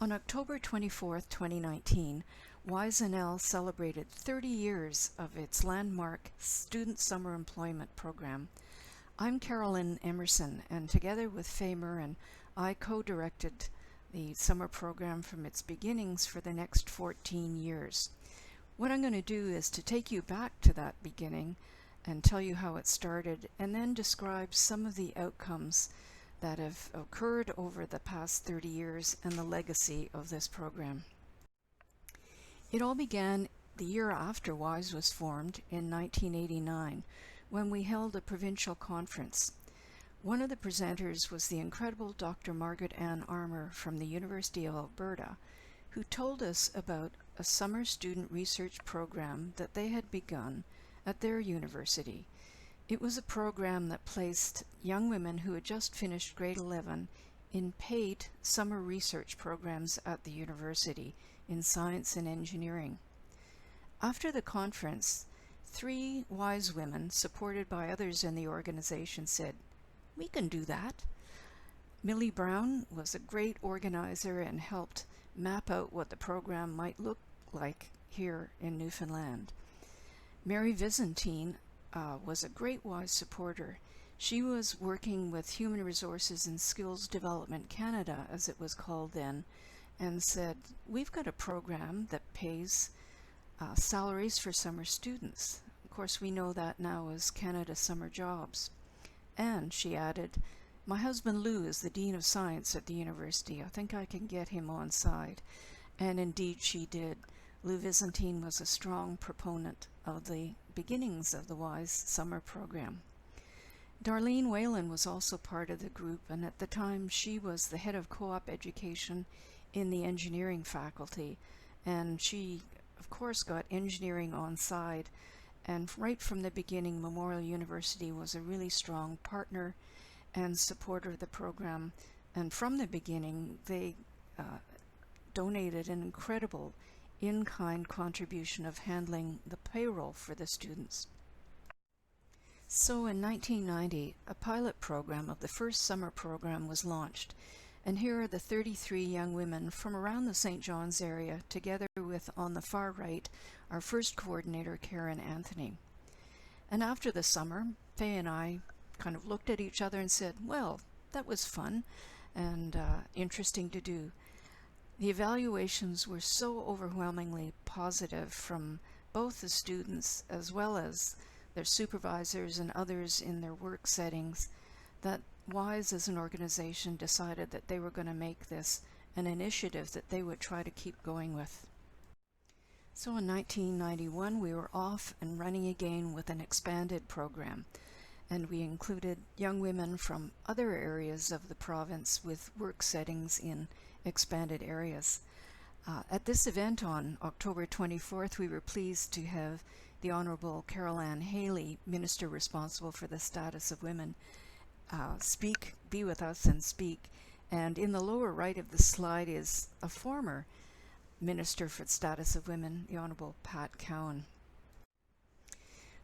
On October 24th, 2019, YSNL celebrated 30 years of its landmark Student Summer Employment Program. I'm Carolyn Emerson, and together with Faye Murren, I co-directed the summer program from its beginnings for the next 14 years. What I'm going to do is to take you back to that beginning and tell you how it started, and then describe some of the outcomes that have occurred over the past 30 years and the legacy of this program. It all began the year after WISE was formed in 1989, when we held a provincial conference. One of the presenters was the incredible Dr. Margaret Ann Armour from the University of Alberta, who told us about a summer student research program that they had begun at their university. It was a program that placed young women who had just finished grade 11 in paid summer research programs at the university in science and engineering. After the conference, 3 wise women, supported by others in the organization, said, "We can do that." Millie Brown was a great organizer and helped map out what the program might look like here in Newfoundland. Mary Vizentine was a great WISE supporter. She was working with Human Resources and Skills Development Canada, as it was called then, and said, "We've got a program that pays salaries for summer students." Of course, we know that now as Canada Summer Jobs. And she added, "My husband Lou is the Dean of Science at the university. I think I can get him on side." And indeed she did. Lou Vizentine was a strong proponent of the beginnings of the WISE summer program. Darlene Whalen was also part of the group, and at the time she was the head of co-op education in the engineering faculty, and she of course got engineering on side, and right from the beginning Memorial University was a really strong partner and supporter of the program, and from the beginning they donated an incredible in-kind contribution of handling the payroll for the students. So in 1990, a pilot program of the first summer program was launched, and here are the 33 young women from around the St. John's area, together with, on the far right, our first coordinator, Karen Anthony. And after the summer, Faye and I kind of looked at each other and said, well, that was fun and interesting to do. The evaluations were so overwhelmingly positive from both the students as well as their supervisors and others in their work settings that WISE as an organization decided that they were going to make this an initiative that they would try to keep going with. So in 1991 we were off and running again with an expanded program, and we included young women from other areas of the province with work settings in expanded areas. At this event on October 24th, we were pleased to have the Honourable Carol Ann Haley, Minister responsible for the status of women, be with us and speak. And in the lower right of the slide is a former Minister for the Status of Women, the Honourable Pat Cowan.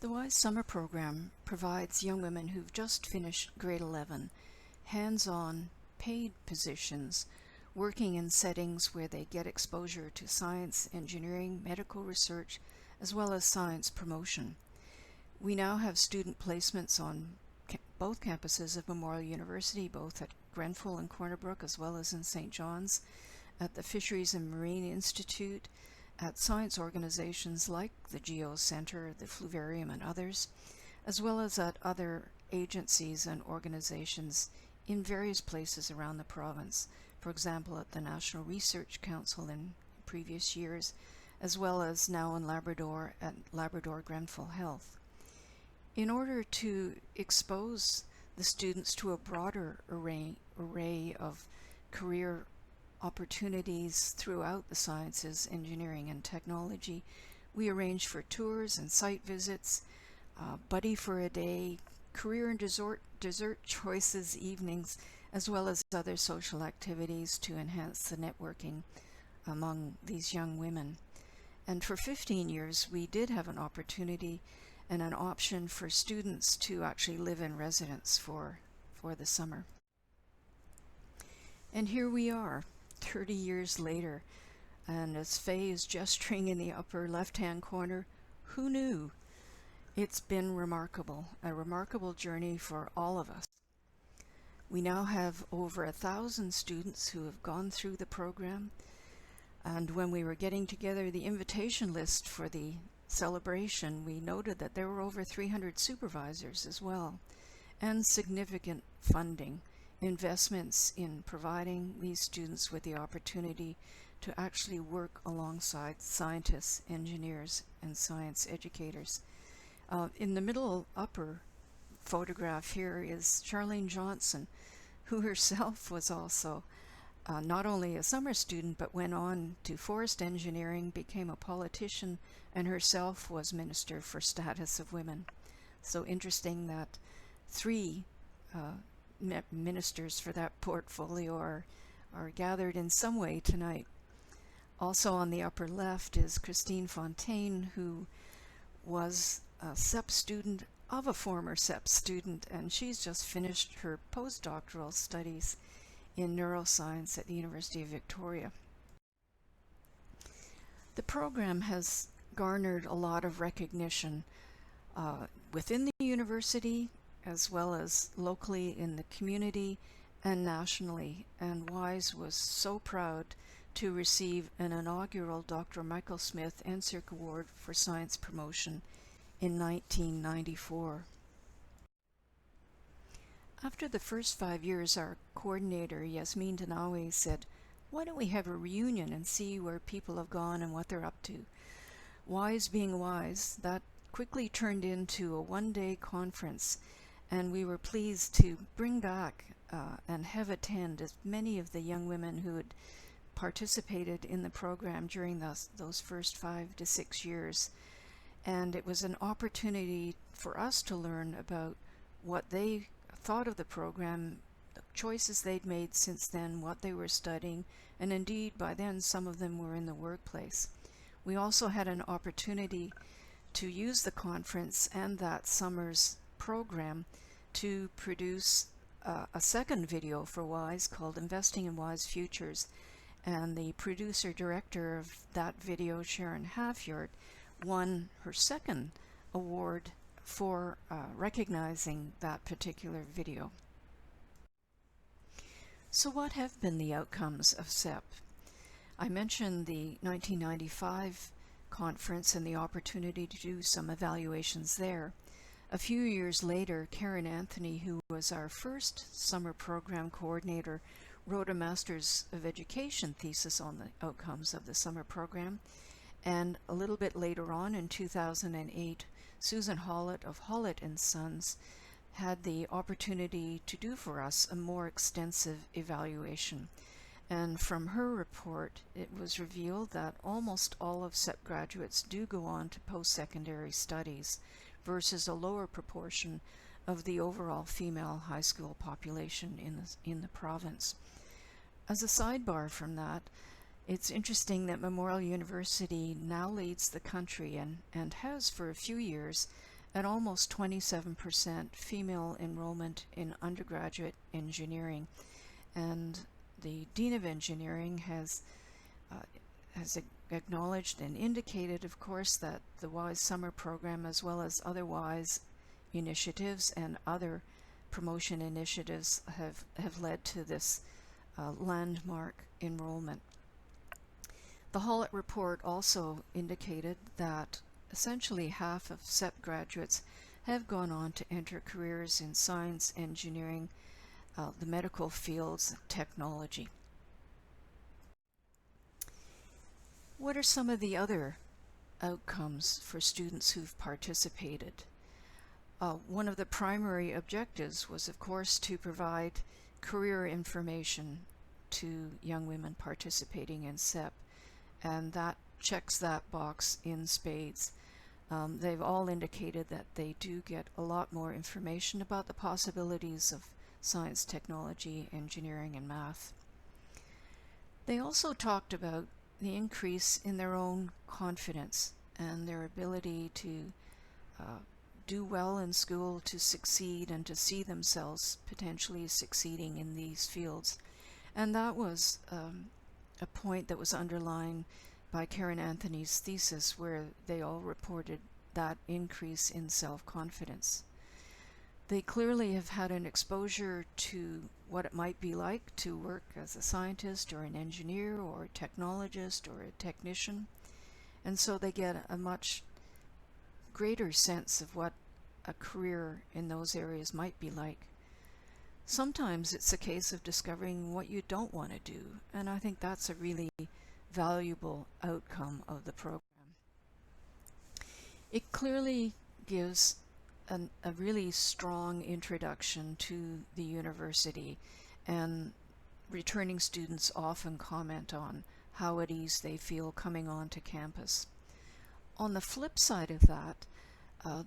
The WISE Summer Program provides young women who've just finished grade 11 hands-on paid positions, working in settings where they get exposure to science, engineering, medical research, as well as science promotion. We now have student placements on both campuses of Memorial University, both at Grenfell and Corner Brook, as well as in St. John's, at the Fisheries and Marine Institute, at science organizations like the Geo Center, the Fluvarium, and others, as well as at other agencies and organizations in various places around the province. For example, at the National Research Council in previous years, as well as now in Labrador at Labrador Grenfell Health. In order to expose the students to a broader array of career opportunities throughout the sciences, engineering, and technology, we arrange for tours and site visits, buddy for a day, career and dessert choices evenings, as well as other social activities to enhance the networking among these young women. And for 15 years, we did have an opportunity and an option for students to actually live in residence for the summer. And here we are, 30 years later. And as Faye is gesturing in the upper left-hand corner, who knew? It's been remarkable, a remarkable journey for all of us. We now have over 1,000 students who have gone through the program. And when we were getting together the invitation list for the celebration, we noted that there were over 300 supervisors as well, and significant funding, investments in providing these students with the opportunity to actually work alongside scientists, engineers, and science educators. In the middle upper photograph here is Charlene Johnson, who herself was also not only a summer student, but went on to forest engineering, became a politician, and herself was Minister for Status of Women. So interesting that three ministers for that portfolio are gathered in some way tonight. Also on the upper left is Christine Fontaine, who was a SSEP student of a former SSEP student, and she's just finished her postdoctoral studies in neuroscience at the University of Victoria. The program has garnered a lot of recognition within the university, as well as locally in the community and nationally, and WISE was so proud to receive an inaugural Dr. Michael Smith NSERC Award for Science Promotion in 1994. After the first 5 years, our coordinator, Yasmin Danawi, said, "Why don't we have a reunion and see where people have gone and what they're up to?" WISE being WISE, that quickly turned into a one-day conference, and we were pleased to bring back and have attend as many of the young women who had participated in the program during those first 5 to 6 years. And it was an opportunity for us to learn about what they thought of the program, the choices they'd made since then, what they were studying, and indeed by then some of them were in the workplace. We also had an opportunity to use the conference and that summer's program to produce a second video for WISE called Investing in Wise Futures, and the producer-director of that video, Sharon Halfyard, won her second award for recognizing that particular video. So what have been the outcomes of SSEP? I mentioned the 1995 conference and the opportunity to do some evaluations there. A few years later, Karen Anthony, who was our first summer program coordinator, wrote a Master's of Education thesis on the outcomes of the summer program. And a little bit later on, in 2008, Susan Hollett of Hollett & Sons had the opportunity to do for us a more extensive evaluation. And from her report, it was revealed that almost all of SSEP graduates do go on to post-secondary studies versus a lower proportion of the overall female high school population in the province. As a sidebar from that, it's interesting that Memorial University now leads the country and has for a few years at almost 27% female enrollment in undergraduate engineering. And the Dean of Engineering has acknowledged and indicated, of course, that the WISE summer program, as well as other WISE initiatives and other promotion initiatives, have led to this landmark enrollment. The Hollett report also indicated that essentially half of SSEP graduates have gone on to enter careers in science, engineering, the medical fields, technology. What are some of the other outcomes for students who've participated? One of the primary objectives was, of course, to provide career information to young women participating in SSEP, and that checks that box in spades. They've all indicated that they do get a lot more information about the possibilities of science, technology, engineering, and math. They also talked about the increase in their own confidence and their ability to do well in school, to succeed, and to see themselves potentially succeeding in these fields. And that was a point that was underlined by Karen Anthony's thesis, where they all reported that increase in self-confidence. They clearly have had an exposure to what it might be like to work as a scientist or an engineer or a technologist or a technician, and so they get a much greater sense of what a career in those areas might be like. Sometimes it's a case of discovering what you don't want to do, and I think that's a really valuable outcome of the program. It clearly gives a really strong introduction to the university, and returning students often comment on how at ease they feel coming onto campus. On the flip side of that,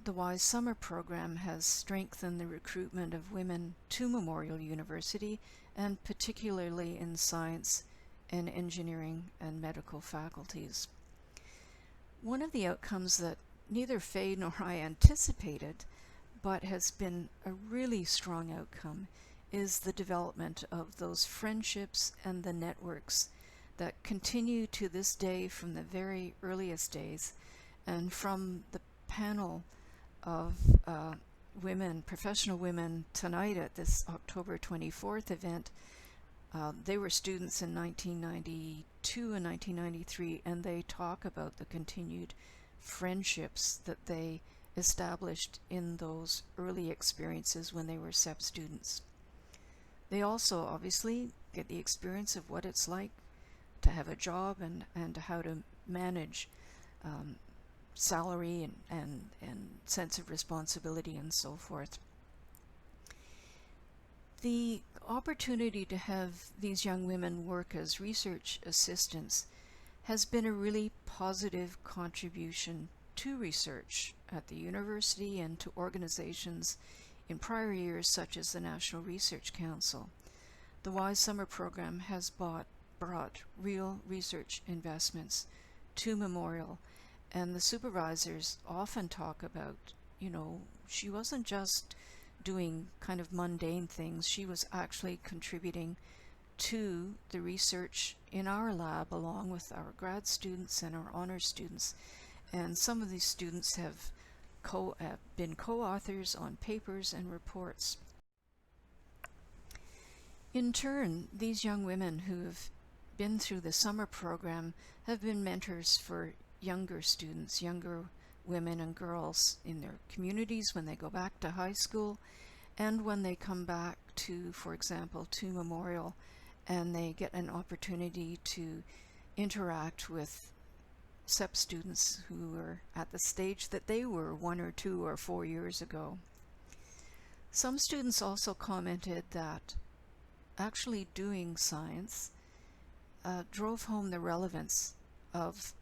the WISE Summer Program has strengthened the recruitment of women to Memorial University, and particularly in science and engineering and medical faculties. One of the outcomes that neither Faye nor I anticipated, but has been a really strong outcome, is the development of those friendships and the networks that continue to this day from the very earliest days. And from the panel of women, professional women, tonight at this October 24th event, they were students in 1992 and 1993, and they talk about the continued friendships that they established in those early experiences when they were SSEP students. They also obviously get the experience of what it's like to have a job and how to manage salary and sense of responsibility and so forth. The opportunity to have these young women work as research assistants has been a really positive contribution to research at the university and to organizations in prior years, such as the National Research Council. The WISE Summer Program has brought real research investments to Memorial, and the supervisors often talk about, she wasn't just doing kind of mundane things, she was actually contributing to the research in our lab along with our grad students and our honors students. And some of these students have been co-authors on papers and reports. In turn, these young women who have been through the summer program have been mentors for younger students, younger women and girls in their communities when they go back to high school, and when they come back to, for example, to Memorial, and they get an opportunity to interact with SSEP students who were at the stage that they were 1 or 2 or 4 years ago. Some students also commented that actually doing science drove home the relevance of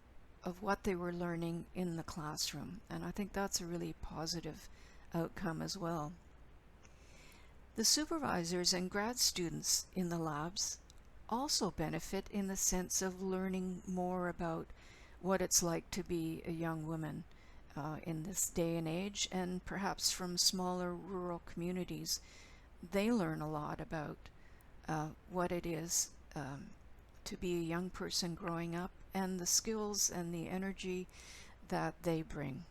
what they were learning in the classroom, and I think that's a really positive outcome as well. The supervisors and grad students in the labs also benefit in the sense of learning more about what it's like to be a young woman in this day and age, and perhaps from smaller rural communities. They learn a lot about what it is to be a young person growing up, and the skills and the energy that they bring.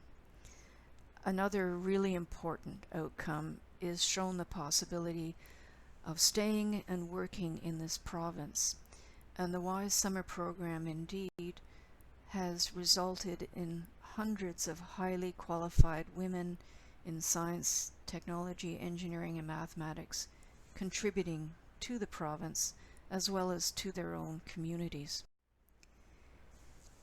Another really important outcome is shown the possibility of staying and working in this province. And the WISE Summer Program indeed has resulted in hundreds of highly qualified women in science, technology, engineering, and mathematics contributing to the province as well as to their own communities.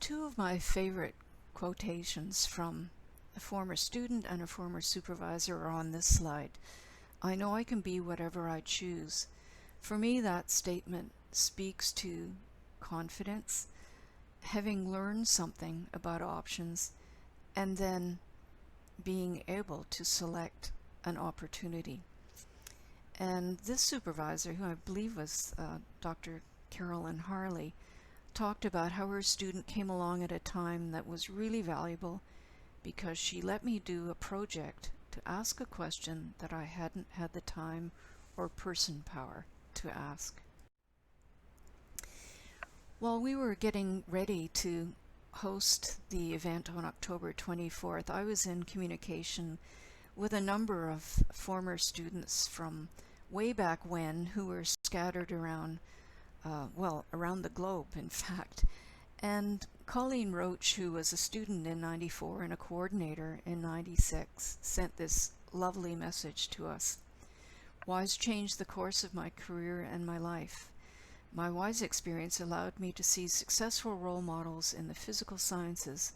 Two of my favorite quotations from a former student and a former supervisor are on this slide. "I know I can be whatever I choose." For me, that statement speaks to confidence, having learned something about options, and then being able to select an opportunity. And this supervisor, who I believe was Dr. Carolyn Harley, talked about how her student came along at a time that was really valuable because she let me do a project to ask a question that I hadn't had the time or person power to ask. While we were getting ready to host the event on October 24th, I was in communication with a number of former students from way back when who were scattered around, around the globe, in fact. And Colleen Roach, who was a student in '94 and a coordinator in '96, sent this lovely message to us. WISE changed the course of my career and my life. My WISE experience allowed me to see successful role models in the physical sciences,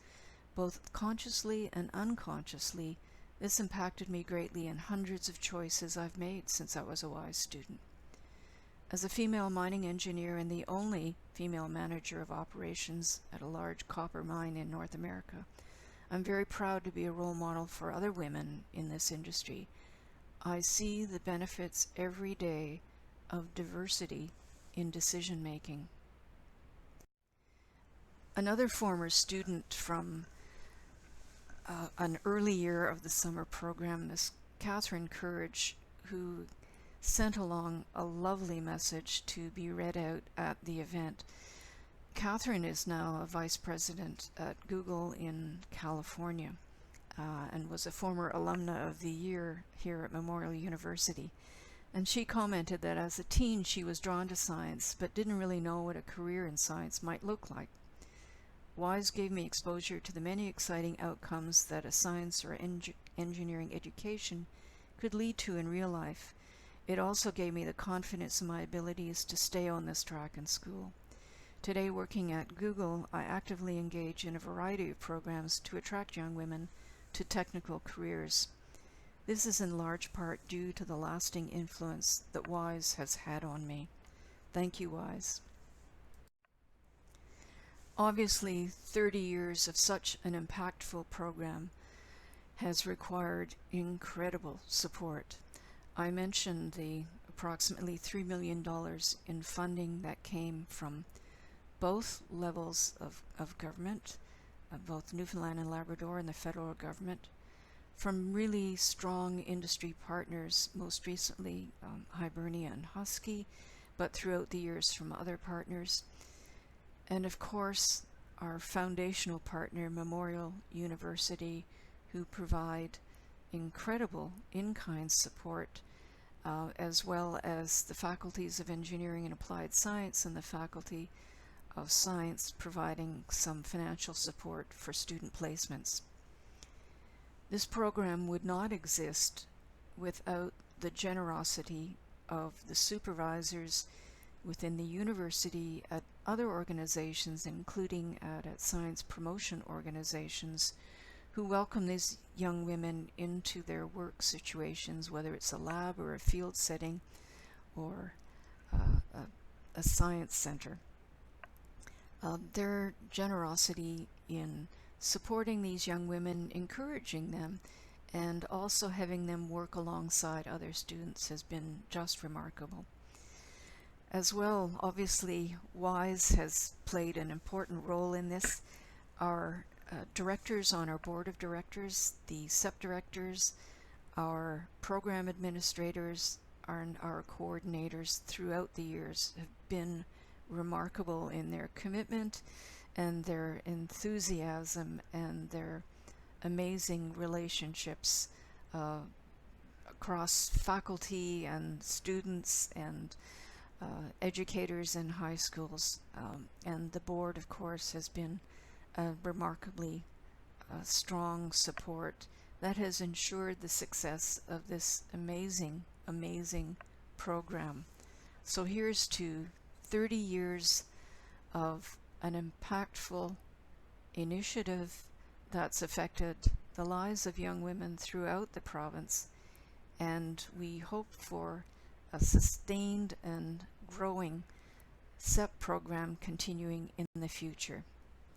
both consciously and unconsciously. This impacted me greatly in hundreds of choices I've made since I was a WISE student. As a female mining engineer and the only female manager of operations at a large copper mine in North America, I'm very proud to be a role model for other women in this industry. I see the benefits every day of diversity in decision making. Another former student from an early year of the summer program, Miss Catherine Courage, who sent along a lovely message to be read out at the event. Catherine is now a vice president at Google in California and was a former alumna of the year here at Memorial University. And she commented that as a teen she was drawn to science but didn't really know what a career in science might look like. WISE gave me exposure to the many exciting outcomes that a science or engineering education could lead to in real life. It also gave me the confidence in my abilities to stay on this track in school. Today, working at Google, I actively engage in a variety of programs to attract young women to technical careers. This is in large part due to the lasting influence that WISE has had on me. Thank you, WISE. Obviously, 30 years of such an impactful program has required incredible support. I mentioned the approximately $3 million in funding that came from both levels of government, both Newfoundland and Labrador and the federal government, from really strong industry partners, most recently Hibernia and Husky, but throughout the years from other partners. And of course, our foundational partner, Memorial University, who provide incredible in-kind support, as well as the faculties of Engineering and Applied Science and the Faculty of Science providing some financial support for student placements. This program would not exist without the generosity of the supervisors within the university, at other organizations, including at science promotion organizations, who welcome these young women into their work situations, whether it's a lab or a field setting or a science center. Their generosity in supporting these young women, encouraging them, and also having them work alongside other students has been just remarkable. As well, obviously, WISE has played an important role in this. Our directors on our board of directors, the SSEP directors, our program administrators, our coordinators throughout the years have been remarkable in their commitment and their enthusiasm and their amazing relationships across faculty and students and educators in high schools. And the board, of course, has been a remarkably strong support that has ensured the success of this amazing, amazing program. So here's to 30 years of an impactful initiative that's affected the lives of young women throughout the province, and we hope for a sustained and growing SSEP program continuing in the future.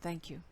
Thank you.